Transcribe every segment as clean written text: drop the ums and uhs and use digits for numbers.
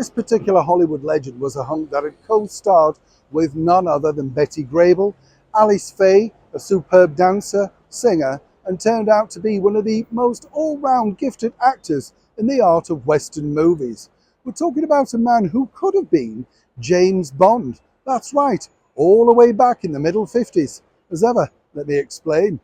This particular Hollywood legend was a hunk that had co-starred with none other than Betty Grable, Alice Faye, a superb dancer, singer, and turned out to be one of the most all-round gifted actors in the art of Western movies. We're talking about a man who could have been James Bond. That's right, all the way back in the middle 50s. As ever, let me explain.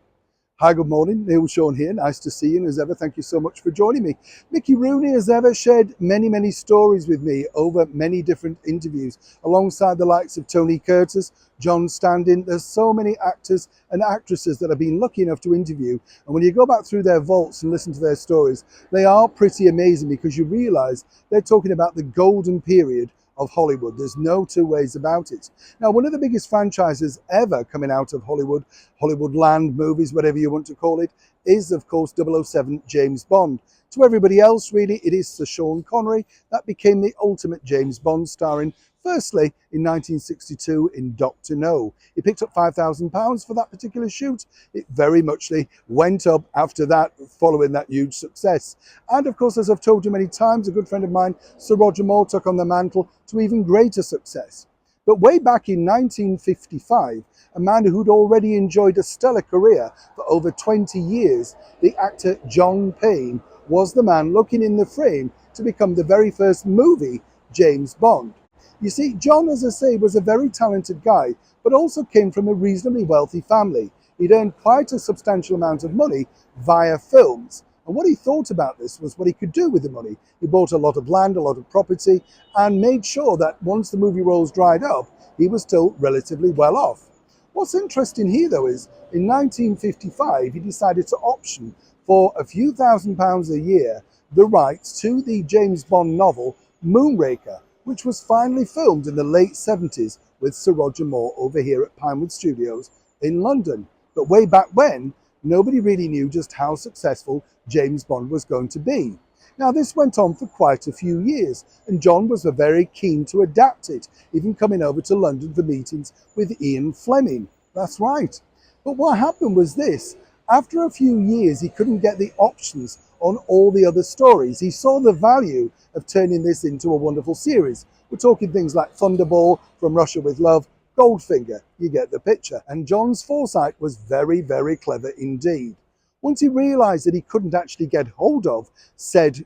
Hi, good morning. Neil Sean here. Nice to see you. And as ever, thank you so much for joining me. Mickey Rooney, as ever, shared many stories with me over many different interviews, alongside the likes of Tony Curtis, John Standing. There's so many actors and actresses that I've been lucky enough to interview. And when you go back through their vaults and listen to their stories, they are pretty amazing, because you realize they're talking about the golden period of Hollywood. There's no two ways about it. Now, one of the biggest franchises ever coming out of Hollywood, Hollywoodland movies, whatever you want to call it, is of course 007 James Bond. To everybody else, really, it is Sir Sean Connery that became the ultimate James Bond, starring firstly in 1962 in Dr. No. He picked up £5,000 for that particular shoot. It very muchly went up after that, following that huge success. And of course, as I've told you many times, a good friend of mine, Sir Roger Moore, took on the mantle to even greater success. But way back in 1955, a man who'd already enjoyed a stellar career for over 20 years, the actor John Payne, was the man looking in the frame to become the very first movie James Bond. You see, John, as I say, was a very talented guy, but also came from a reasonably wealthy family. He'd earned quite a substantial amount of money via films. And what he thought about this was what he could do with the money. He bought a lot of land, a lot of property, and made sure that once the movie roles dried up, he was still relatively well off. What's interesting here, though, is in 1955, he decided to option for a few £1,000s a year the rights to the James Bond novel Moonraker, which was finally filmed in the late 70s with Sir Roger Moore over here at Pinewood Studios in London. But way back when, nobody really knew just how successful James Bond was going to be. Now, this went on for quite a few years, and John was very keen to adapt it, even coming over to London for meetings with Ian Fleming. That's right. But what happened was this: after a few years, he couldn't get the options on all the other stories. He saw the value of turning this into a wonderful series. We're talking things like Thunderball, From Russia with Love, Goldfinger. You get the picture. And John's foresight was very clever indeed. Once he realized that he couldn't actually get hold of said,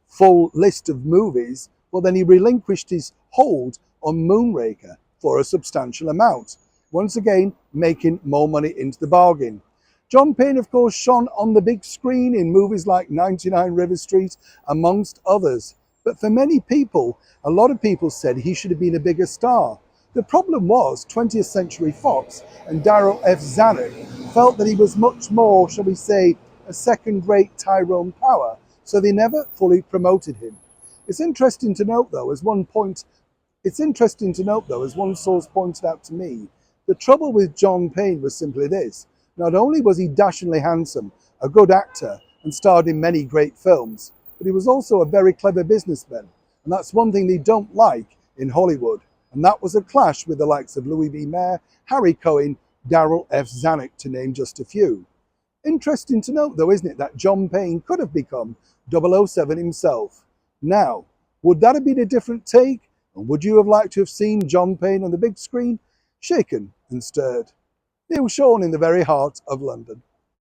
full list of movies, well, then he relinquished his hold on Moonraker for a substantial amount, once again making more money into the bargain. John Payne, of course, shone on the big screen in movies like 99 River Street, amongst others. But for many people, a lot of people said he should have been a bigger star. The problem was 20th Century Fox and Darryl F. Zanuck felt that he was much more, shall we say, a second-rate Tyrone Power, so they never fully promoted him. It's interesting to note, though, as one source pointed out to me, the trouble with John Payne was simply this: not only was he dashingly handsome, a good actor, and starred in many great films, but he was also a very clever businessman. And that's one thing they don't like in Hollywood. And that was a clash with the likes of Louis B. Mayer, Harry Cohen, Darryl F. Zanuck, to name just a few. Interesting to note, though, isn't it, that John Payne could have become 007 himself. Now, would that have been a different take? And would you have liked to have seen John Payne on the big screen? Shaken and stirred. Neil Sean in the very heart of London.